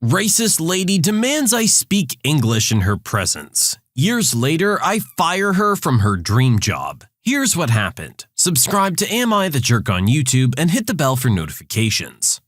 Racist lady demands I speak English in her presence. Years later, I fire her from her dream job. Here's what happened. Subscribe to AmITheA on YouTube and hit the bell for notifications.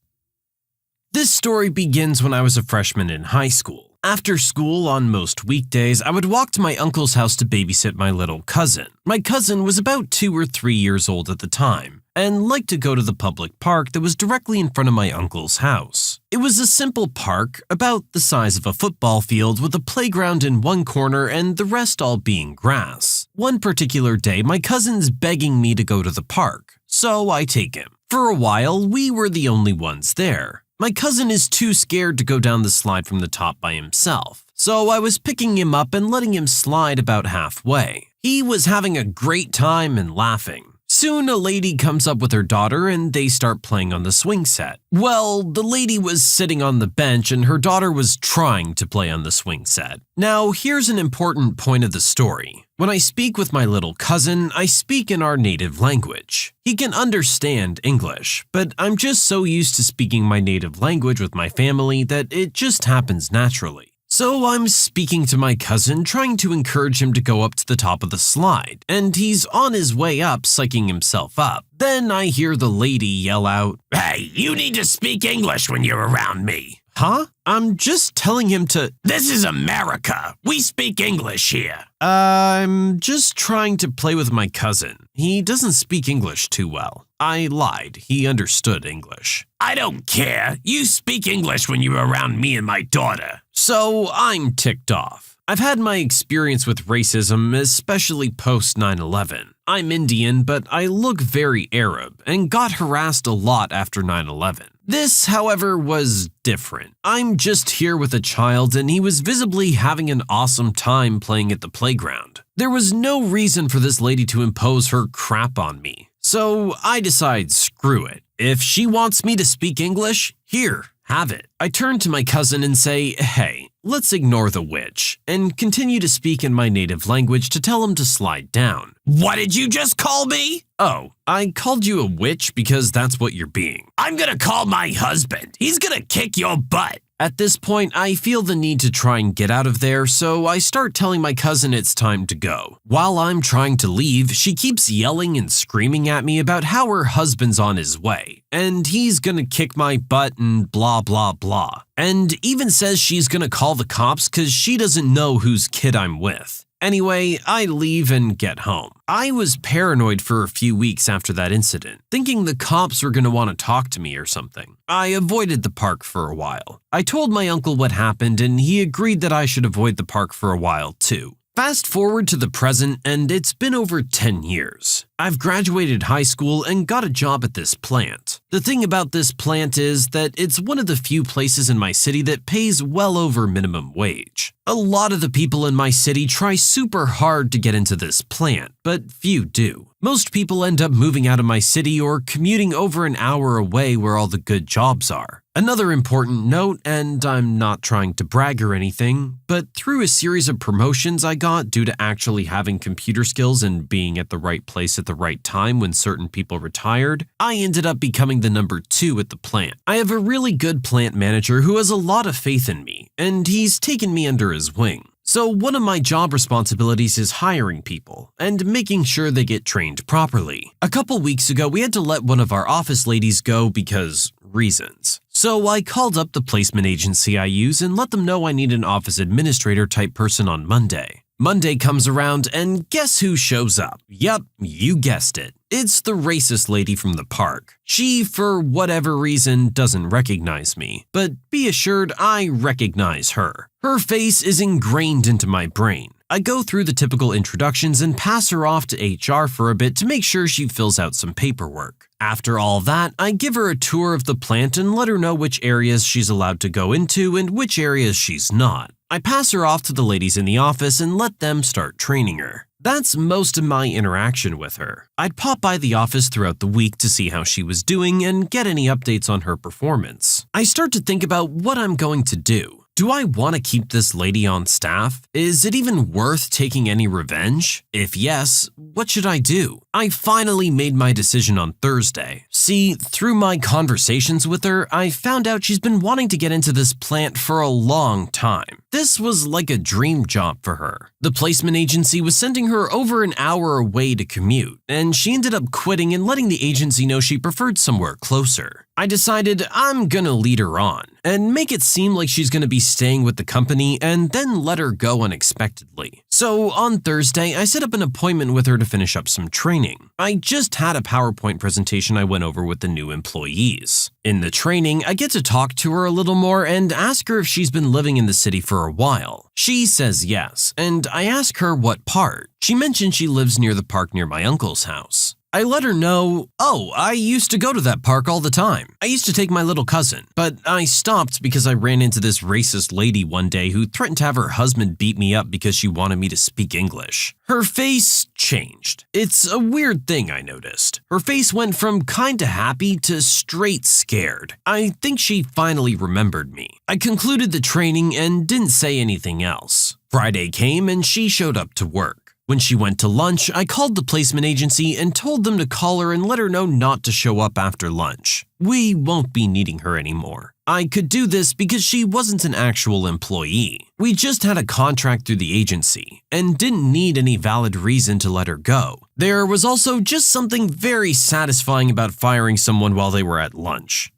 This story begins when I was a freshman in high school. After school, on most weekdays, I would walk to my uncle's house to babysit my little cousin. My cousin was about 2 or 3 years old at the time, and liked to go to the public park that was directly in front of my uncle's house. It was a simple park, about the size of a football field with a playground in one corner and the rest all being grass. One particular day, my cousin's begging me to go to the park, so I take him. For a while, we were the only ones there. My cousin is too scared to go down the slide from the top by himself, so I was picking him up and letting him slide about halfway. He was having a great time and laughing. Soon a lady comes up with her daughter and they start playing on the swing set. Well, the lady was sitting on the bench and her daughter was trying to play on the swing set. Now, here's an important point of the story. When I speak with my little cousin, I speak in our native language. He can understand English, but I'm just so used to speaking my native language with my family that it just happens naturally. So I'm speaking to my cousin, trying to encourage him to go up to the top of the slide, and he's on his way up, psyching himself up. Then I hear the lady yell out, "Hey, you need to speak English when you're around me." Huh? I'm just telling him to— "This is America. We speak English here." I'm just trying to play with my cousin. He doesn't speak English too well. I lied. He understood English. "I don't care. You speak English when you're around me and my daughter." So I'm ticked off. I've had my experience with racism, especially post 9/11. I'm Indian, but I look very Arab and got harassed a lot after 9/11. This, however, was different. I'm just here with a child and he was visibly having an awesome time playing at the playground. There was no reason for this lady to impose her crap on me. So I decide, screw it. If she wants me to speak English, here, have it. I turn to my cousin and say, "Hey, let's ignore the witch," and continue to speak in my native language to tell him to slide down. "What did you just call me?" "Oh, I called you a witch because that's what you're being." "I'm gonna call my husband. He's gonna kick your butt." At this point, I feel the need to try and get out of there, so I start telling my cousin it's time to go. While I'm trying to leave, she keeps yelling and screaming at me about how her husband's on his way, and he's gonna kick my butt and blah blah blah. And even says she's gonna call the cops cause she doesn't know whose kid I'm with. Anyway, I leave and get home. I was paranoid for a few weeks after that incident, thinking the cops were going to want to talk to me or something. I avoided the park for a while. I told my uncle what happened and he agreed that I should avoid the park for a while too. Fast forward to the present and it's been over 10 years. I've graduated high school and got a job at this plant. The thing about this plant is that it's one of the few places in my city that pays well over minimum wage. A lot of the people in my city try super hard to get into this plant, but few do. Most people end up moving out of my city or commuting over an hour away where all the good jobs are. Another important note, and I'm not trying to brag or anything, but through a series of promotions I got due to actually having computer skills and being at the right place at the right time when certain people retired, I ended up becoming the number 2 at the plant. I have a really good plant manager who has a lot of faith in me, and he's taken me under his wing. So one of my job responsibilities is hiring people and making sure they get trained properly. A couple weeks ago, we had to let one of our office ladies go because reasons. So I called up the placement agency I use and let them know I need an office administrator type person on Monday. Monday comes around and guess who shows up? Yup, you guessed it. It's the racist lady from the park. She, for whatever reason, doesn't recognize me, but be assured I recognize her. Her face is ingrained into my brain. I go through the typical introductions and pass her off to HR for a bit to make sure she fills out some paperwork. After all that, I give her a tour of the plant and let her know which areas she's allowed to go into and which areas she's not. I pass her off to the ladies in the office and let them start training her. That's most of my interaction with her. I'd pop by the office throughout the week to see how she was doing and get any updates on her performance. I start to think about what I'm going to do. Do I want to keep this lady on staff? Is it even worth taking any revenge? If yes, what should I do? I finally made my decision on Thursday. See, through my conversations with her, I found out she's been wanting to get into this plant for a long time. This was like a dream job for her. The placement agency was sending her over an hour away to commute, and she ended up quitting and letting the agency know she preferred somewhere closer. I decided I'm gonna lead her on and make it seem like she's gonna be staying with the company and then let her go unexpectedly. So on Thursday, I set up an appointment with her to finish up some training. I just had a PowerPoint presentation I went over with the new employees. In the training, I get to talk to her a little more and ask her if she's been living in the city for a while. She says yes, and I ask her what part. She mentioned she lives near the park near my uncle's house. I let her know, oh, I used to go to that park all the time. I used to take my little cousin, but I stopped because I ran into this racist lady one day who threatened to have her husband beat me up because she wanted me to speak English. Her face changed. It's a weird thing I noticed. Her face went from kinda happy to straight scared. I think she finally remembered me. I concluded the training and didn't say anything else. Friday came and she showed up to work. When she went to lunch, I called the placement agency and told them to call her and let her know not to show up after lunch. We won't be needing her anymore. I could do this because she wasn't an actual employee. We just had a contract through the agency and didn't need any valid reason to let her go. There was also just something very satisfying about firing someone while they were at lunch.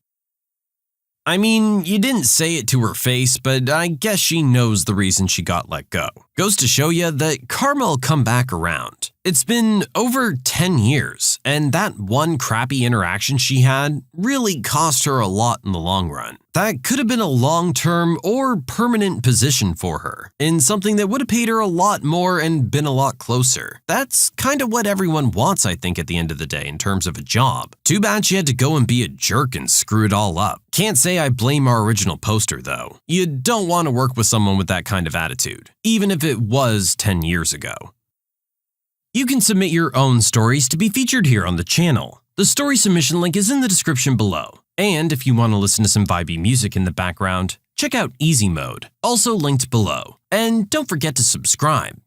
I mean, you didn't say it to her face, but I guess she knows the reason she got let go. Goes to show you that karma will come back around. It's been over 10 years, and that one crappy interaction she had really cost her a lot in the long run. That could have been a long-term or permanent position for her, in something that would have paid her a lot more and been a lot closer. That's kind of what everyone wants, I think, at the end of the day in terms of a job. Too bad she had to go and be a jerk and screw it all up. Can't say I blame our original poster, though. You don't want to work with someone with that kind of attitude, even if it was 10 years ago. You can submit your own stories to be featured here on the channel. The story submission link is in the description below. And if you want to listen to some vibey music in the background, check out easymode, also linked below. And don't forget to subscribe.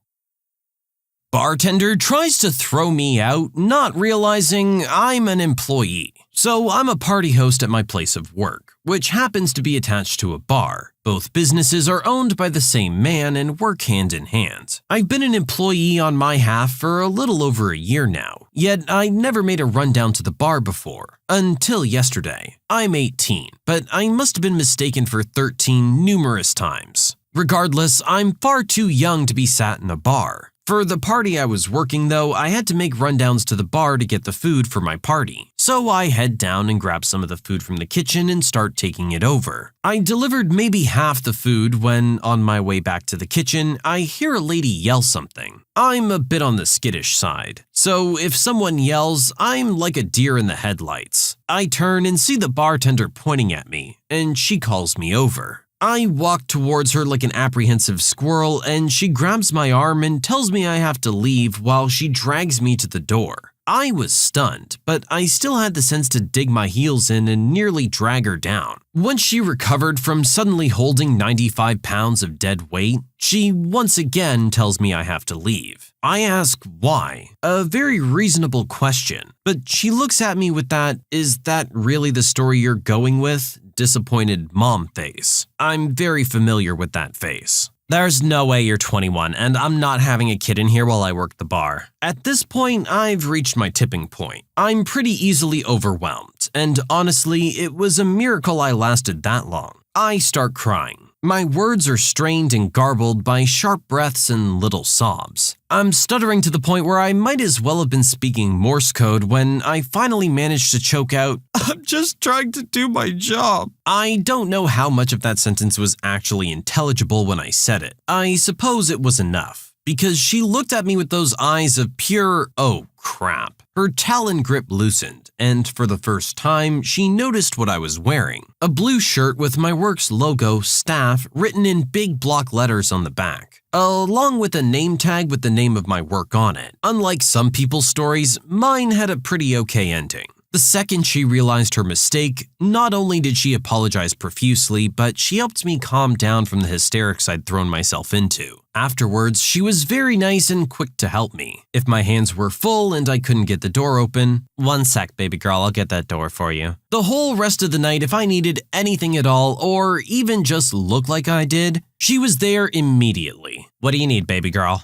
Bartender tries to throw me out, not realizing I'm an employee. So I'm a party host at my place of work, which happens to be attached to a bar. Both businesses are owned by the same man and work hand in hand. I've been an employee on my half for a little over a year now, yet I never made a run down to the bar before, until yesterday. I'm 18, but I must have been mistaken for 13 numerous times. Regardless, I'm far too young to be sat in a bar. For the party I was working though, I had to make rundowns to the bar to get the food for my party. So I head down and grab some of the food from the kitchen and start taking it over. I delivered maybe half the food when, on my way back to the kitchen, I hear a lady yell something. I'm a bit on the skittish side, so if someone yells, I'm like a deer in the headlights. I turn and see the bartender pointing at me, and she calls me over. I walk towards her like an apprehensive squirrel, and she grabs my arm and tells me I have to leave while she drags me to the door. I was stunned, but I still had the sense to dig my heels in and nearly drag her down. Once she recovered from suddenly holding 95 pounds of dead weight, she once again tells me I have to leave. I ask why, a very reasonable question, but she looks at me with that, "Is that really the story you're going with?" disappointed mom face. I'm very familiar with that face. There's no way you're 21 and I'm not having a kid in here while I work the bar. At this point, I've reached my tipping point. I'm pretty easily overwhelmed, and honestly, it was a miracle I lasted that long. I start crying. My words are strained and garbled by sharp breaths and little sobs. I'm stuttering to the point where I might as well have been speaking Morse code when I finally managed to choke out, "I'm just trying to do my job." I don't know how much of that sentence was actually intelligible when I said it. I suppose it was enough, because she looked at me with those eyes of pure, oh crap. Her talon grip loosened, and for the first time, she noticed what I was wearing. A blue shirt with my work's logo, staff, written in big block letters on the back, along with a name tag with the name of my work on it. Unlike some people's stories, mine had a pretty okay ending. The second she realized her mistake, not only did she apologize profusely, but she helped me calm down from the hysterics I'd thrown myself into. Afterwards, she was very nice and quick to help me. If my hands were full and I couldn't get the door open, "One sec, baby girl, I'll get that door for you." The whole rest of the night, if I needed anything at all, or even just look like I did, she was there immediately. "What do you need, baby girl?"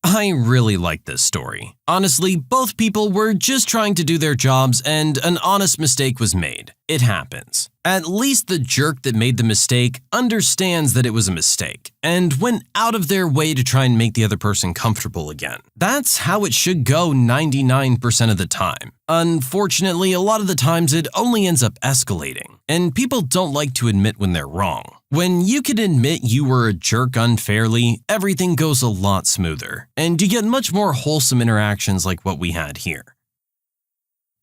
I really like this story. Honestly, both people were just trying to do their jobs and an honest mistake was made. It happens. At least the jerk that made the mistake understands that it was a mistake and went out of their way to try and make the other person comfortable again. That's how it should go 99% of the time. Unfortunately, a lot of the times it only ends up escalating, and people don't like to admit when they're wrong. When you can admit you were a jerk unfairly, everything goes a lot smoother, and you get much more wholesome interactions like what we had here.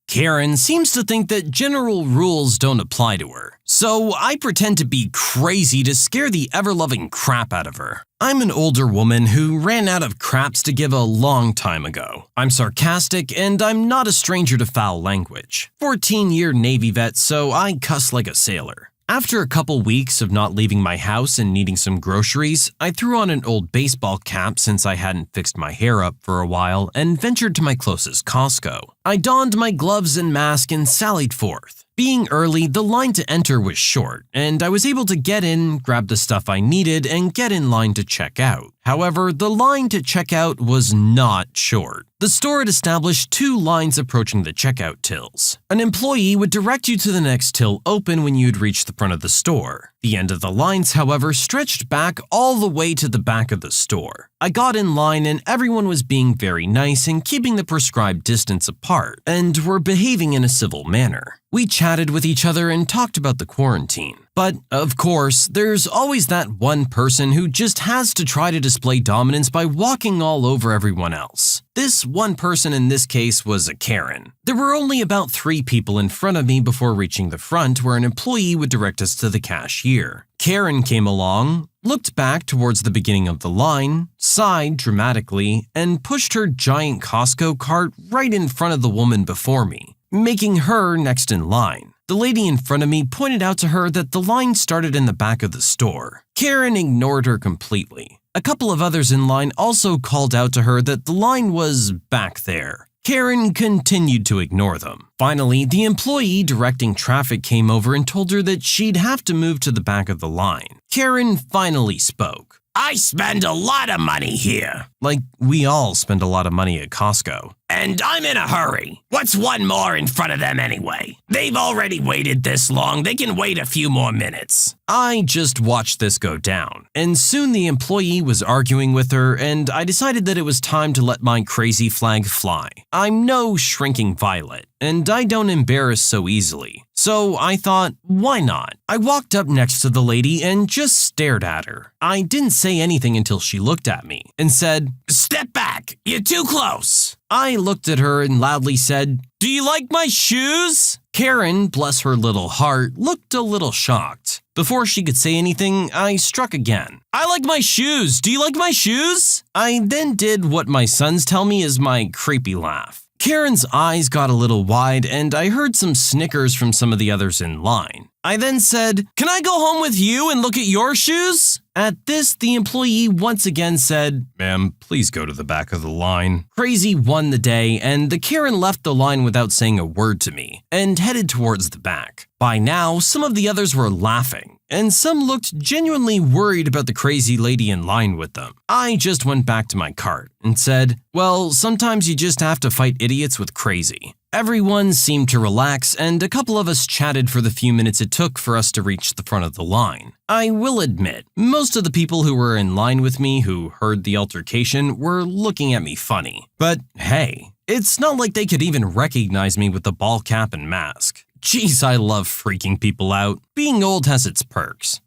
Karen seems to think that general rules don't apply to her, so I pretend to be crazy to scare the ever-loving crap out of her. I'm an older woman who ran out of craps to give a long time ago. I'm sarcastic and I'm not a stranger to foul language. 14-year Navy vet, so I cuss like a sailor. After a couple weeks of not leaving my house and needing some groceries, I threw on an old baseball cap since I hadn't fixed my hair up for a while and ventured to my closest Costco. I donned my gloves and mask and sallied forth. Being early, the line to enter was short, and I was able to get in, grab the stuff I needed, and get in line to check out. However, the line to check out was not short. The store had established 2 lines approaching the checkout tills. An employee would direct you to the next till open when you'd reach the front of the store. The end of the lines, however, stretched back all the way to the back of the store. I got in line and everyone was being very nice and keeping the prescribed distance apart, and were behaving in a civil manner. We chatted with each other and talked about the quarantine. But, of course, there's always that one person who just has to try to display dominance by walking all over everyone else. This one person in this case was a Karen. There were only about 3 people in front of me before reaching the front where an employee would direct us to the cashier. Karen came along, looked back towards the beginning of the line, sighed dramatically, and pushed her giant Costco cart right in front of the woman before me, making her next in line. The lady in front of me pointed out to her that the line started in the back of the store. Karen ignored her completely. A couple of others in line also called out to her that the line was back there. Karen continued to ignore them. Finally, the employee directing traffic came over and told her that she'd have to move to the back of the line. Karen finally spoke. "I spend a lot of money here." Like we all spend a lot of money at Costco. "And I'm in a hurry. What's one more in front of them anyway? They've already waited this long, they can wait a few more minutes." I just watched this go down, and soon the employee was arguing with her, and I decided that it was time to let my crazy flag fly. I'm no shrinking violet, and I don't embarrass so easily. So I thought, why not? I walked up next to the lady and just stared at her. I didn't say anything until she looked at me and said, "Step back, you're too close." I looked at her and loudly said, "Do you like my shoes?" Karen, bless her little heart, looked a little shocked. Before she could say anything, I struck again. "I like my shoes. Do you like my shoes?" I then did what my sons tell me is my creepy laugh. Karen's eyes got a little wide and I heard some snickers from some of the others in line. I then said, "Can I go home with you and look at your shoes?" At this, the employee once again said, "Ma'am, please go to the back of the line." Crazy won the day, and the Karen left the line without saying a word to me and headed towards the back. By now, some of the others were laughing, and some looked genuinely worried about the crazy lady in line with them. I just went back to my cart and said, "Well, sometimes you just have to fight idiots with crazy." Everyone seemed to relax, and a couple of us chatted for the few minutes it took for us to reach the front of the line. I will admit, most of the people who were in line with me who heard the altercation were looking at me funny. But hey, it's not like they could even recognize me with the ball cap and mask. Jeez, I love freaking people out. Being old has its perks.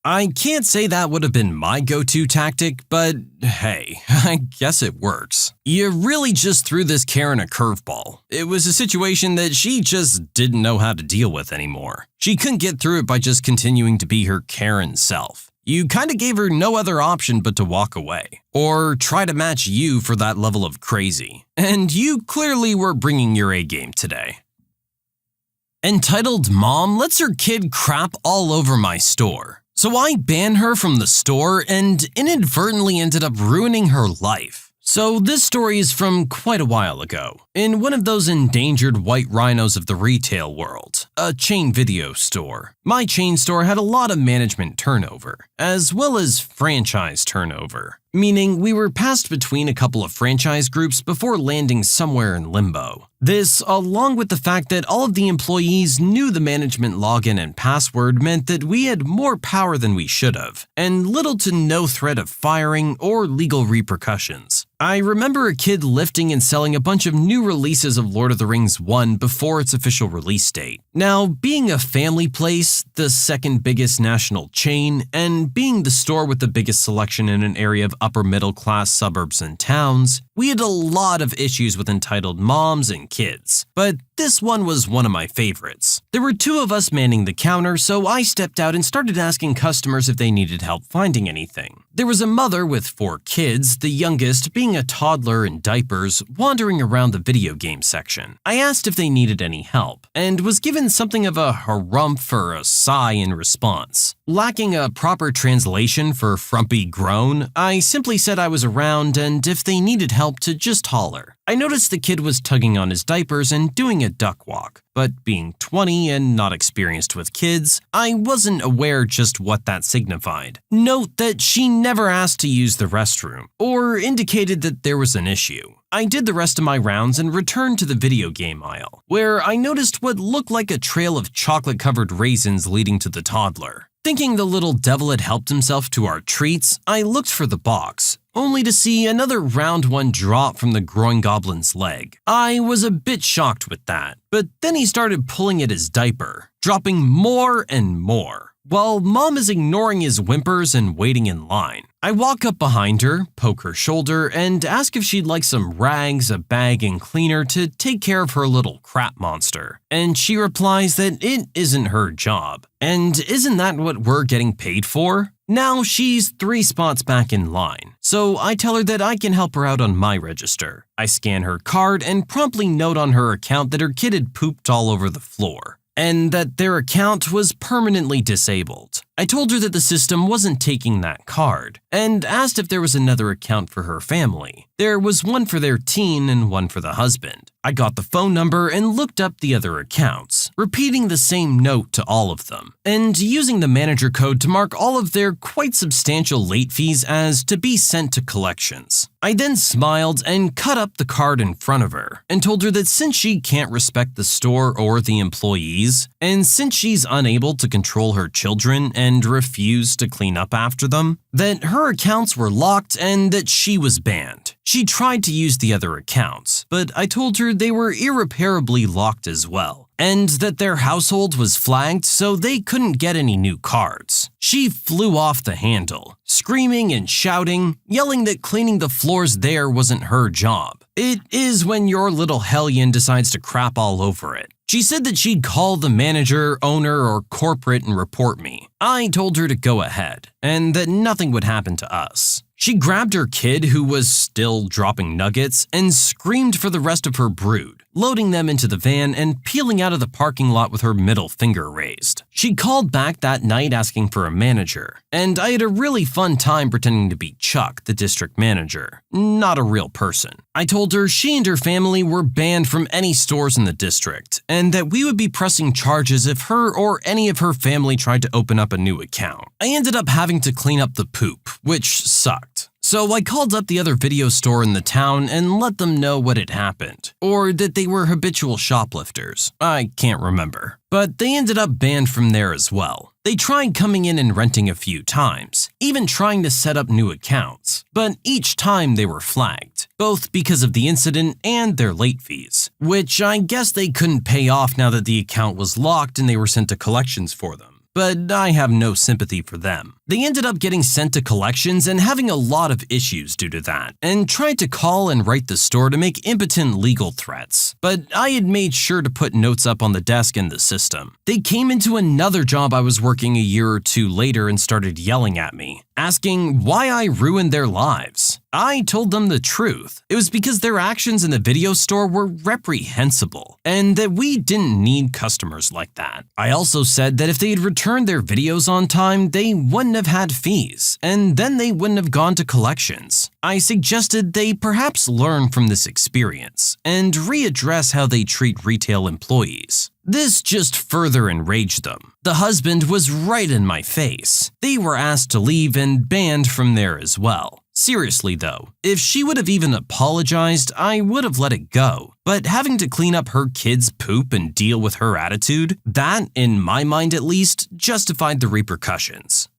I can't say that would have been my go-to tactic, but hey, I guess it works. You really just threw this Karen a curveball. It was a situation that she just didn't know how to deal with anymore. She couldn't get through it by just continuing to be her Karen self. You kinda gave her no other option but to walk away, or try to match you for that level of crazy. And you clearly were bringing your A game today. Entitled mom lets her kid crap all over my store. So I banned her from the store and inadvertently ended up ruining her life. So this story is from quite a while ago, in one of those endangered white rhinos of the retail world, a chain video store. My chain store had a lot of management turnover, as well as franchise turnover, meaning we were passed between a couple of franchise groups before landing somewhere in limbo. This, along with the fact that all of the employees knew the management login and password, meant that we had more power than we should have, and little to no threat of firing or legal repercussions. I remember a kid lifting and selling a bunch of new releases of Lord of the Rings 1 before its official release date. Now, being a family place, the second biggest national chain, and being the store with the biggest selection in an area of upper middle class suburbs and towns, we had a lot of issues with entitled moms and kids, but this one was one of my favorites. There were two of us manning the counter, so I stepped out and started asking customers if they needed help finding anything. There was a mother with 4 kids, the youngest being a toddler in diapers, wandering around the video game section. I asked if they needed any help, and was given something of a harumph or a sigh in response. Lacking a proper translation for frumpy groan, I simply said I was around and if they needed help to just holler. I noticed the kid was tugging on his diapers and doing a duck walk, but being 20 and not experienced with kids, I wasn't aware just what that signified. Note that she never asked to use the restroom, or indicated that there was an issue. I did the rest of my rounds and returned to the video game aisle, where I noticed what looked like a trail of chocolate-covered raisins leading to the toddler. Thinking the little devil had helped himself to our treats, I looked for the box, only to see another round one drop from the groin goblin's leg. I was a bit shocked with that, but then he started pulling at his diaper, dropping more and more, while Mom is ignoring his whimpers and waiting in line. I walk up behind her, poke her shoulder, and ask if she'd like some rags, a bag, and cleaner to take care of her little crap monster. And she replies that it isn't her job. And isn't that what we're getting paid for? Now she's 3 spots back in line, so I tell her that I can help her out on my register. I scan her card and promptly note on her account that her kid had pooped all over the floor, and that their account was permanently disabled. I told her that the system wasn't taking that card, and asked if there was another account for her family. There was one for their teen and one for the husband. I got the phone number and looked up the other accounts, repeating the same note to all of them, and using the manager code to mark all of their quite substantial late fees as to be sent to collections. I then smiled and cut up the card in front of her, and told her that since she can't respect the store or the employees, and since she's unable to control her children and refused to clean up after them, that her accounts were locked and that she was banned. She tried to use the other accounts, but I told her they were irreparably locked as well, and that their household was flagged so they couldn't get any new cards. She flew off the handle, screaming and shouting, yelling that cleaning the floors there wasn't her job. It is when your little hellion decides to crap all over it. She said that she'd call the manager, owner, or corporate and report me. I told her to go ahead, and that nothing would happen to us. She grabbed her kid, who was still dropping nuggets, and screamed for the rest of her brood, loading them into the van and peeling out of the parking lot with her middle finger raised. She called back that night asking for a manager, and I had a really fun time pretending to be Chuck, the district manager, not a real person. I told her she and her family were banned from any stores in the district, and that we would be pressing charges if her or any of her family tried to open up a new account. I ended up having to clean up the poop, which sucked. So I called up the other video store in the town and let them know what had happened, or that they were habitual shoplifters. I can't remember. But they ended up banned from there as well. They tried coming in and renting a few times, even trying to set up new accounts, but each time they were flagged, both because of the incident and their late fees, which I guess they couldn't pay off now that the account was locked and they were sent to collections for them. but I have no sympathy for them. They ended up getting sent to collections and having a lot of issues due to that, and tried to call and write the store to make impotent legal threats. But I had made sure to put notes up on the desk in the system. They came into another job I was working a year or two later and started yelling at me, asking why I ruined their lives. I told them the truth. It was because their actions in the video store were reprehensible, and that we didn't need customers like that. I also said that if they had returned their videos on time, they wouldn't have had fees, and then they wouldn't have gone to collections. I suggested they perhaps learn from this experience and readdress how they treat retail employees. This just further enraged them. The husband was right in my face. They were asked to leave and banned from there as well. Seriously though, if she would have even apologized, I would have let it go. But having to clean up her kids' poop and deal with her attitude, that, in my mind at least, justified the repercussions.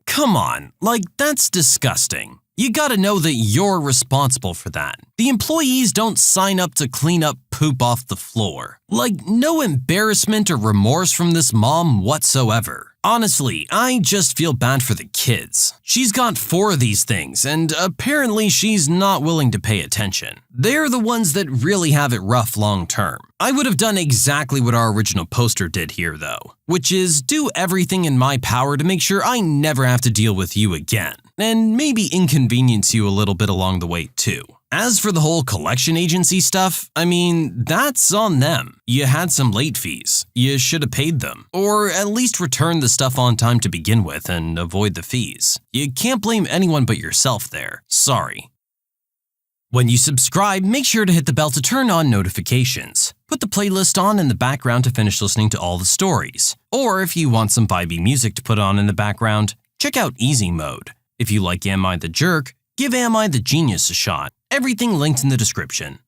Come on, like that's disgusting. You gotta know that you're responsible for that. The employees don't sign up to clean up poop off the floor. Like, no embarrassment or remorse from this mom whatsoever. Honestly, I just feel bad for the kids. She's got 4 of these things, and apparently she's not willing to pay attention. They're the ones that really have it rough long term. I would have done exactly what our original poster did here though, which is do everything in my power to make sure I never have to deal with you again, and maybe inconvenience you a little bit along the way too. As for the whole collection agency stuff, I mean, that's on them. You had some late fees. You should have paid them, or at least returned the stuff on time to begin with and avoid the fees. You can't blame anyone but yourself there. Sorry. When you subscribe, make sure to hit the bell to turn on notifications. Put the playlist on in the background to finish listening to all the stories. Or if you want some vibey music to put on in the background, check out Easy Mode. If you like Am I the Jerk, give Am I the Genius a shot. Everything linked in the description.